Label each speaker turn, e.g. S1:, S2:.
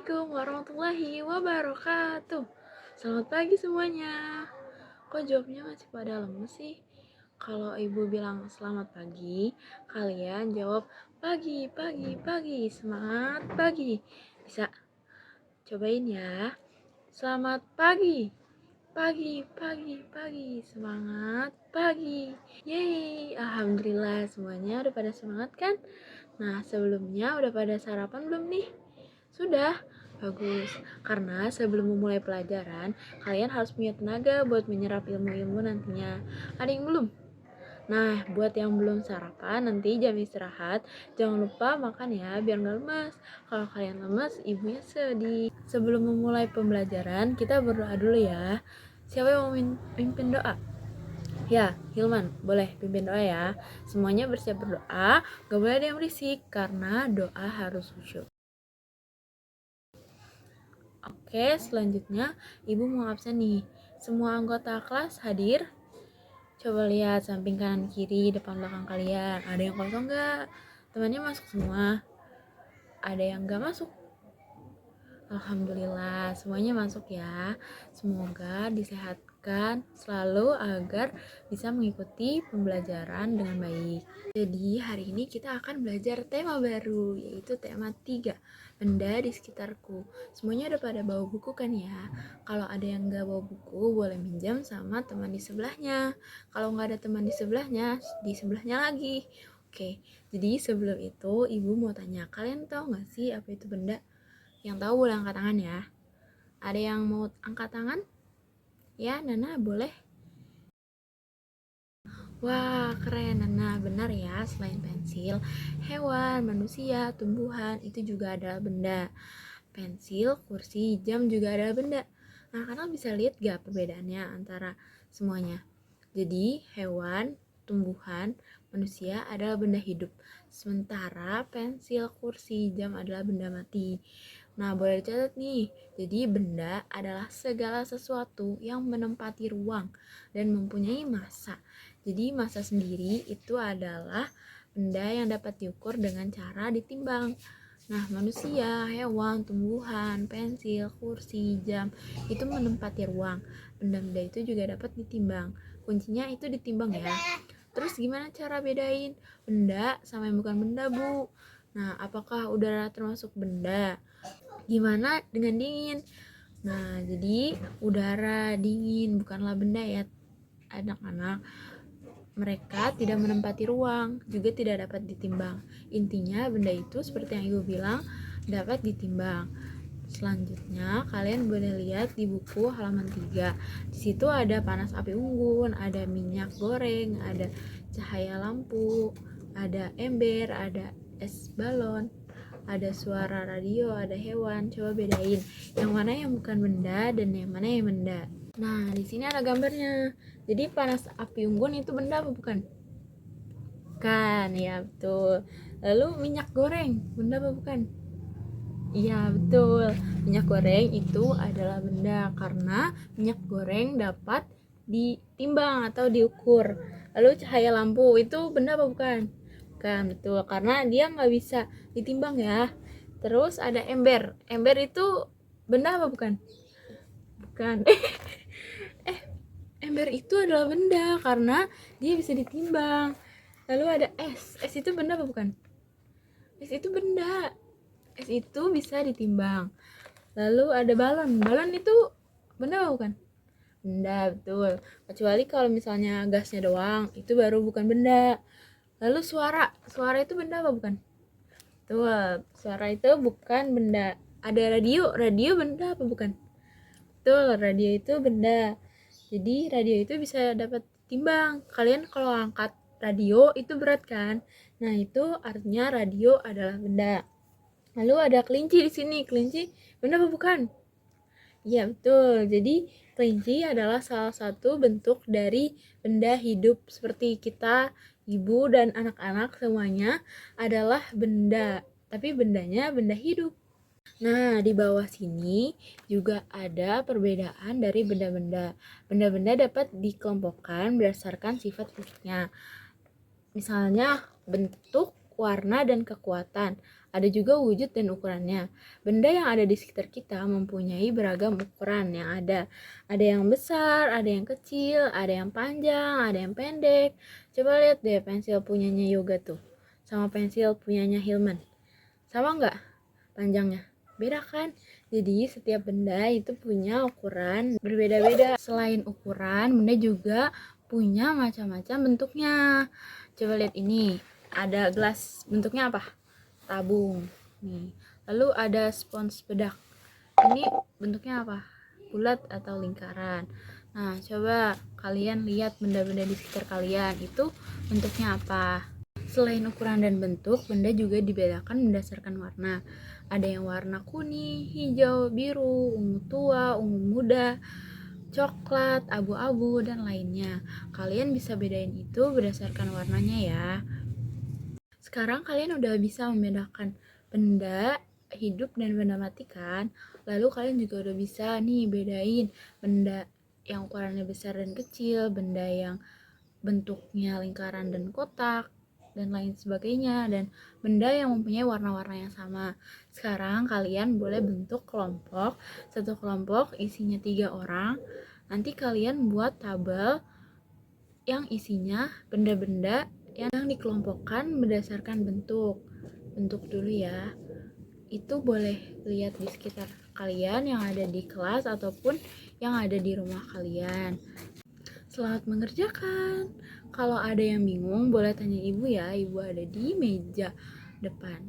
S1: Assalamualaikum warahmatullahi wabarakatuh. Selamat pagi semuanya. Kok jawabnya masih pada lemes sih? Kalau ibu bilang selamat pagi, kalian jawab pagi, pagi, pagi, semangat pagi. Bisa cobain ya. Selamat pagi, pagi, pagi, pagi, semangat pagi. Yeay, alhamdulillah semuanya udah pada semangat kan? Nah, sebelumnya udah pada sarapan belum nih? Sudah? Bagus. Karena sebelum memulai pelajaran, kalian harus punya tenaga buat menyerap ilmu-ilmu nantinya. Ada yang belum? Nah, buat yang belum sarapan, nanti jam istirahat, jangan lupa makan ya, biar nggak lemas. Kalau kalian lemas, ibunya sedih. Sebelum memulai pembelajaran, kita berdoa dulu ya. Siapa yang mau pimpin doa? Ya, Hilman, boleh pimpin doa ya. Semuanya bersiap berdoa, gak boleh ada yang berisik, karena doa harus khusyuk. Oke, selanjutnya ibu mau absen nih. Semua anggota kelas hadir? Coba lihat samping kanan kiri, depan belakang kalian. Ada yang kosong nggak? Temannya masuk semua? Ada yang nggak masuk? Alhamdulillah, semuanya masuk ya. Semoga disehatkan selalu agar bisa mengikuti pembelajaran dengan baik. Jadi hari ini kita akan belajar tema baru, yaitu tema 3, benda di sekitarku. Semuanya udah pada bawa buku kan ya? Kalau ada yang nggak bawa buku, boleh minjam sama teman di sebelahnya. Kalau nggak ada teman di sebelahnya lagi. Oke, jadi sebelum itu ibu mau tanya, kalian tahu nggak sih apa itu benda? Yang tahu boleh angkat tangan ya. Ada yang mau angkat tangan? Ya, Nana boleh. Wah, keren Nana. Benar ya, selain pensil, hewan, manusia, tumbuhan itu juga adalah benda. Pensil, kursi, jam juga adalah benda. Nah, kalian bisa lihat gak perbedaannya antara semuanya? Jadi, hewan, tumbuhan, manusia adalah benda hidup. Sementara pensil, kursi, jam adalah benda mati. Nah, boleh dicatat nih. Jadi, benda adalah segala sesuatu yang menempati ruang dan mempunyai massa. Jadi, massa sendiri itu adalah benda yang dapat diukur dengan cara ditimbang. Nah, manusia, hewan, tumbuhan, pensil, kursi, jam itu menempati ruang. Benda-benda itu juga dapat ditimbang. Kuncinya itu ditimbang ya. Terus gimana cara bedain benda sama yang bukan benda, Bu? Nah, apakah udara termasuk benda? Gimana dengan dingin? Nah, jadi udara dingin bukanlah benda ya, anak-anak. Mereka tidak menempati ruang, juga tidak dapat ditimbang. Intinya benda itu seperti yang Ibu bilang dapat ditimbang. Selanjutnya, kalian boleh lihat di buku halaman 3. Di situ ada panas api unggun, ada minyak goreng, ada cahaya lampu, ada ember, ada es balon, ada suara radio, ada hewan. Coba bedain yang mana yang bukan benda dan yang mana yang benda. Nah, di sini ada gambarnya. Jadi panas api unggun itu benda apa bukan? Bukan, ya betul. Lalu minyak goreng, benda apa bukan? Iya betul, minyak goreng itu adalah benda karena minyak goreng dapat ditimbang atau diukur. Lalu cahaya lampu itu benda apa bukan? Bukan, betul, karena dia nggak bisa ditimbang ya. Terus ada ember, ember itu benda apa bukan? Bukan. Ember itu adalah benda karena dia bisa ditimbang. Lalu ada es, es itu benda apa bukan? Es itu benda, es itu bisa ditimbang. Lalu ada balon, balon itu benda apa bukan? Benda, betul. Kecuali kalau misalnya gasnya doang, itu baru bukan benda. Lalu suara, suara itu benda apa bukan? Betul, suara itu bukan benda. Ada radio, radio benda apa bukan? Betul, radio itu benda. Jadi radio itu bisa dapat timbang. Kalian kalau angkat radio itu berat kan? Nah, itu artinya radio adalah benda. Lalu ada kelinci di sini. Kelinci benda apa bukan? Iya, betul. Jadi kelinci adalah salah satu bentuk dari benda hidup seperti kita, ibu dan anak-anak semuanya adalah benda. Tapi bendanya benda hidup. Nah, di bawah sini juga ada perbedaan dari benda-benda. Benda-benda dapat dikelompokkan berdasarkan sifat fisiknya. Misalnya bentuk, warna dan kekuatan. Ada juga wujud dan ukurannya. Benda yang ada di sekitar kita mempunyai beragam ukuran yang ada. Ada yang besar, ada yang kecil, ada yang panjang, ada yang pendek. Coba lihat deh pensil punyanya Yoga tuh, sama pensil punyanya Hilman. Sama nggak panjangnya? Beda kan? Jadi setiap benda itu punya ukuran berbeda-beda. Selain ukuran, benda juga punya macam-macam bentuknya. Coba lihat ini, ada gelas, bentuknya apa? Tabung. Nih. Lalu ada spons bedak. Ini bentuknya apa? Bulat atau lingkaran. Nah, coba kalian lihat benda-benda di sekitar kalian itu bentuknya apa? Selain ukuran dan bentuk, benda juga dibedakan berdasarkan warna. Ada yang warna kuning, hijau, biru, ungu tua, ungu muda, coklat, abu-abu, dan lainnya. Kalian bisa bedain itu berdasarkan warnanya ya. Sekarang kalian udah bisa membedakan benda hidup dan benda mati kan? Lalu kalian juga udah bisa nih bedain benda yang ukurannya besar dan kecil, benda yang bentuknya lingkaran dan kotak, dan lain sebagainya, dan benda yang mempunyai warna-warna yang sama. Sekarang kalian boleh bentuk kelompok. Satu kelompok isinya 3 orang. Nanti kalian buat tabel yang isinya benda-benda yang dikelompokkan berdasarkan bentuk. Bentuk dulu ya. Itu boleh lihat di sekitar kalian yang ada di kelas ataupun yang ada di rumah kalian. Selamat mengerjakan. Kalau ada yang bingung, boleh tanya ibu ya. Ibu ada di meja depan.